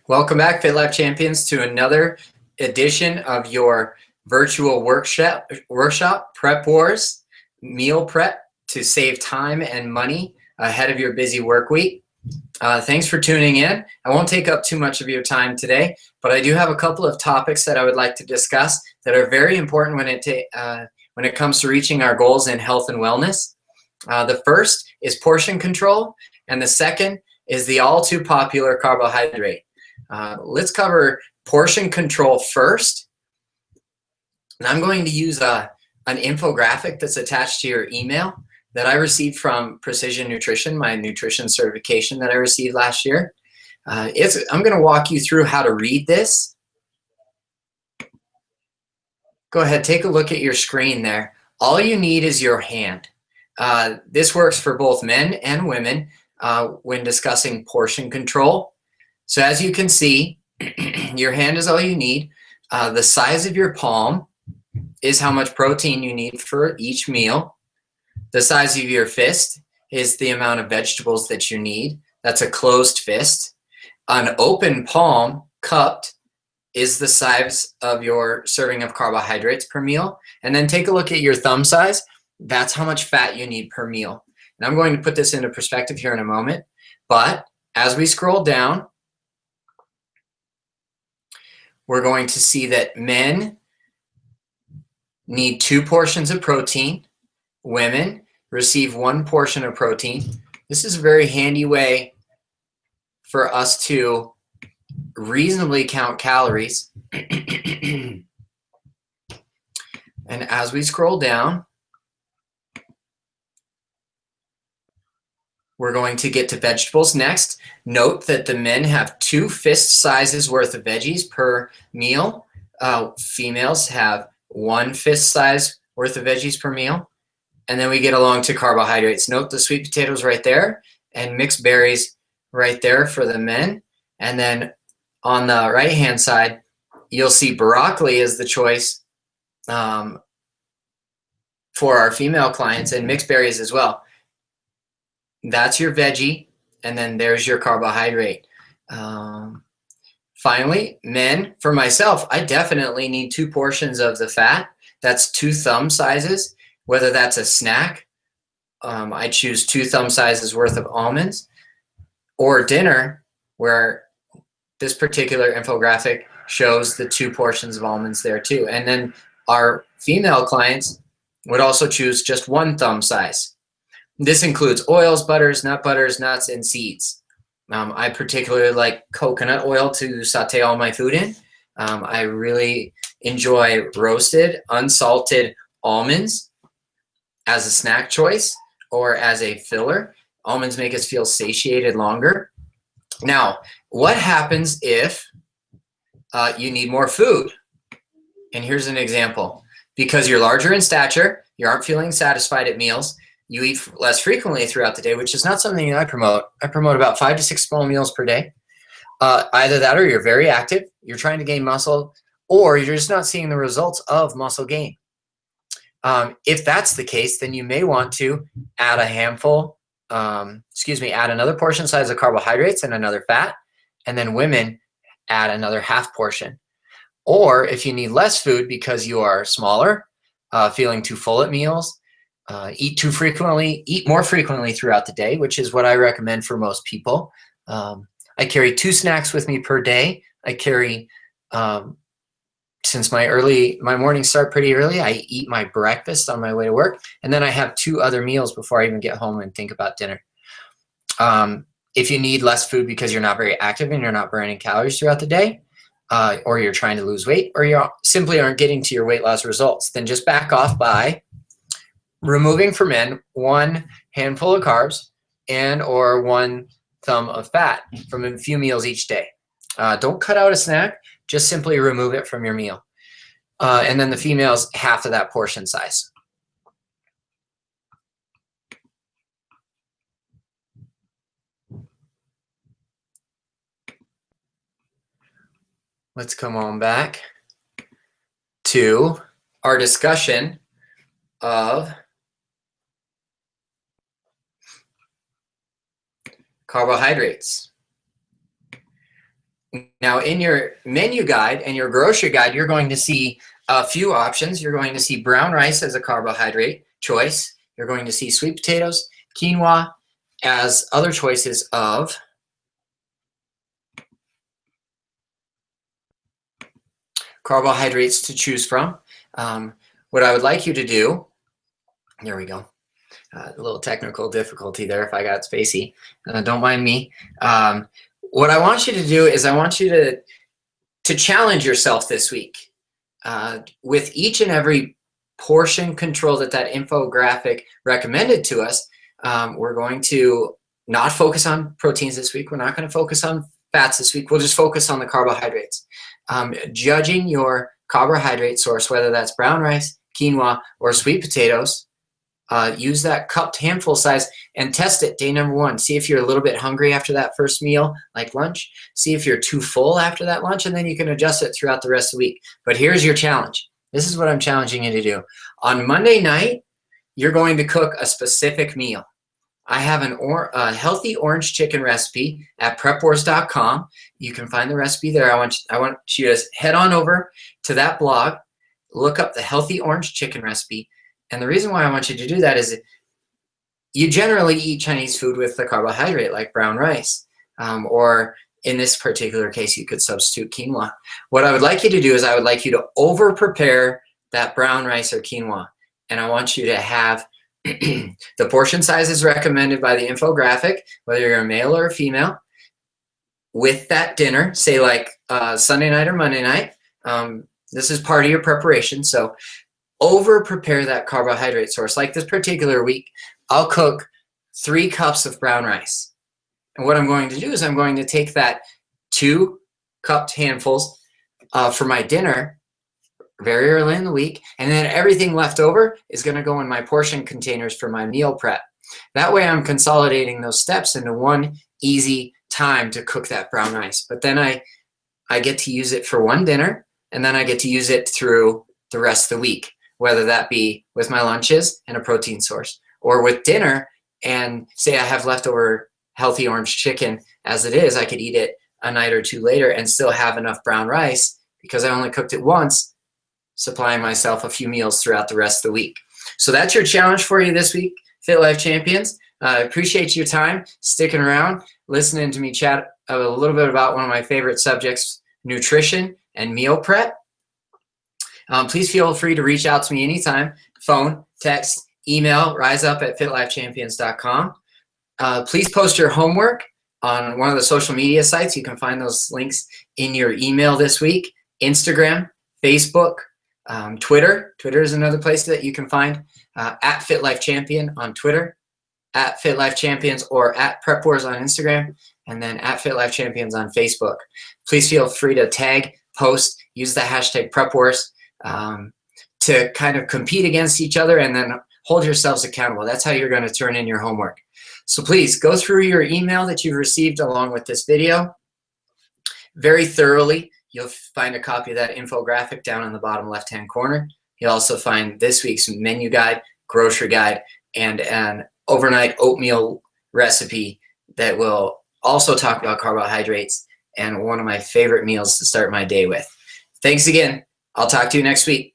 Welcome back, Fit Life Champions, to another edition of your virtual workshop, Prep Wars, meal prep to save time and money ahead of your busy work week. Thanks for tuning in. I won't take up too much of your time today, but I do have a couple of topics that I would like to discuss that are very important when it comes to reaching our goals in health and wellness. The first is portion control, and the second is the all too popular carbohydrate. Let's cover portion control first. And I'm going to use an infographic that's attached to your email that I received from Precision Nutrition, my nutrition certification that I received last year. I'm going to walk you through how to read this. Go ahead, take a look at your screen there. All you need is your hand. This works for both men and women when discussing portion control. So as you can see, your hand is all you need. The size of your palm is how much protein you need for each meal. The size of your fist is the amount of vegetables that you need. That's a closed fist. An open palm, cupped, is the size of your serving of carbohydrates per meal. And then take a look at your thumb size. That's how much fat you need per meal. And I'm going to put this into perspective here in a moment. But as we scroll down, we're going to see that men need 2 portions of protein. Women receive 1 portion of protein. This is a very handy way for us to reasonably count calories. And as we scroll down, we're going to get to vegetables next. Note that the men have 2 fist sizes worth of veggies per meal. Females have 1 fist size worth of veggies per meal. And then we get along to carbohydrates. Note the sweet potatoes right there and mixed berries right there for the men. And then on the right-hand side, you'll see broccoli as the choice for our female clients, and mixed berries as well. That's your veggie, and then there's your carbohydrate. Finally, men, for myself, I definitely need 2 portions of the fat. That's 2 thumb sizes. Whether that's a snack, I choose 2 thumb sizes worth of almonds, or dinner, where this particular infographic shows the 2 portions of almonds there too. And then our female clients would also choose just 1 thumb size. This includes oils, butters, nuts, and seeds. I particularly like coconut oil to saute all my food in. I really enjoy roasted, unsalted almonds as a snack choice or as a filler. Almonds make us feel satiated longer. Now, what happens if you need more food? And here's an example. Because you're larger in stature, you aren't feeling satisfied at meals, you eat less frequently throughout the day, which is not something that I promote. I promote about 5 to 6 small meals per day. Either that, or you're very active, you're trying to gain muscle, or you're just not seeing the results of muscle gain. If that's the case, then you may want to add add another portion size of carbohydrates and another fat, and then women add another half portion. Or if you need less food because you are smaller, feeling too full at meals, eat more frequently throughout the day, which is what I recommend for most people. I carry 2 snacks with me per day. I carry, since my mornings start pretty early, I eat my breakfast on my way to work, and then I have 2 other meals before I even get home and think about dinner. If you need less food because you're not very active and you're not burning calories throughout the day, or you're trying to lose weight, or you simply aren't getting to your weight loss results, then just back off by removing for men 1 handful of carbs and or 1 thumb of fat from a few meals each day. Don't cut out a snack, just simply remove it from your meal. And then the females, half of that portion size. Let's come on back to our discussion of carbohydrates. Now, in your menu guide and your grocery guide, you're going to see a few options. You're going to see brown rice as a carbohydrate choice. You're going to see sweet potatoes, quinoa as other choices of carbohydrates to choose from. What I would like you to do, there we go. A little technical difficulty there if I got spacey. Don't mind me. What I want you to do is I want you to challenge yourself this week. With each and every portion control that infographic recommended to us, we're going to not focus on proteins this week. We're not going to focus on fats this week. We'll just focus on the carbohydrates. Judging your carbohydrate source, whether that's brown rice, quinoa, or sweet potatoes, use that cupped handful size and test it day number 1. See if you're a little bit hungry after that first meal, like lunch. See if you're too full after that lunch, and then you can adjust it throughout the rest of the week. But here's your challenge. This is what I'm challenging you to do. On Monday night, you're going to cook a specific meal. I have a healthy orange chicken recipe at PrepWars.com. You can find the recipe there. I want you to head on over to that blog, look up the healthy orange chicken recipe. And the reason why I want you to do that is you generally eat Chinese food with the carbohydrate like brown rice, or in this particular case, you could substitute quinoa. What I would like you to do is I would like you to over-prepare that brown rice or quinoa. And I want you to have the portion sizes recommended by the infographic, whether you're a male or a female, with that dinner, say like Sunday night or Monday night. This is part of your preparation. So over prepare that carbohydrate source. Like this particular week, I'll cook 3 cups of brown rice. And what I'm going to do is I'm going to take that 2 cupped handfuls for my dinner very early in the week, and then everything left over is going to go in my portion containers for my meal prep. That way I'm consolidating those steps into one easy time to cook that brown rice. But then I get to use it for one dinner, and then I get to use it through the rest of the week, whether that be with my lunches and a protein source, or with dinner, and say I have leftover healthy orange chicken as it is, I could eat it a night or 2 later and still have enough brown rice because I only cooked it once, supplying myself a few meals throughout the rest of the week. So that's your challenge for you this week, Fit Life Champions. I appreciate your time, sticking around, listening to me chat a little bit about one of my favorite subjects, nutrition and meal prep. Please feel free to reach out to me anytime, phone, text, email, riseup@fitlifechampions.com. Please post your homework on one of the social media sites. You can find those links in your email this week. Instagram, Facebook, Twitter. Twitter is another place that you can find at Fit Life Champion on Twitter, at Fit Life Champions, or at PrepWars on Instagram, and then at Fit Life Champions on Facebook. Please feel free to tag, post, use the hashtag PrepWars to kind of compete against each other and then hold yourselves accountable. That's how you're going to turn in your homework. So please go through your email that you've received along with this video very thoroughly. You'll find a copy of that infographic down in the bottom left-hand corner. You'll also find this week's menu guide, grocery guide, and an overnight oatmeal recipe that will also talk about carbohydrates and one of my favorite meals to start my day with. Thanks again. I'll talk to you next week.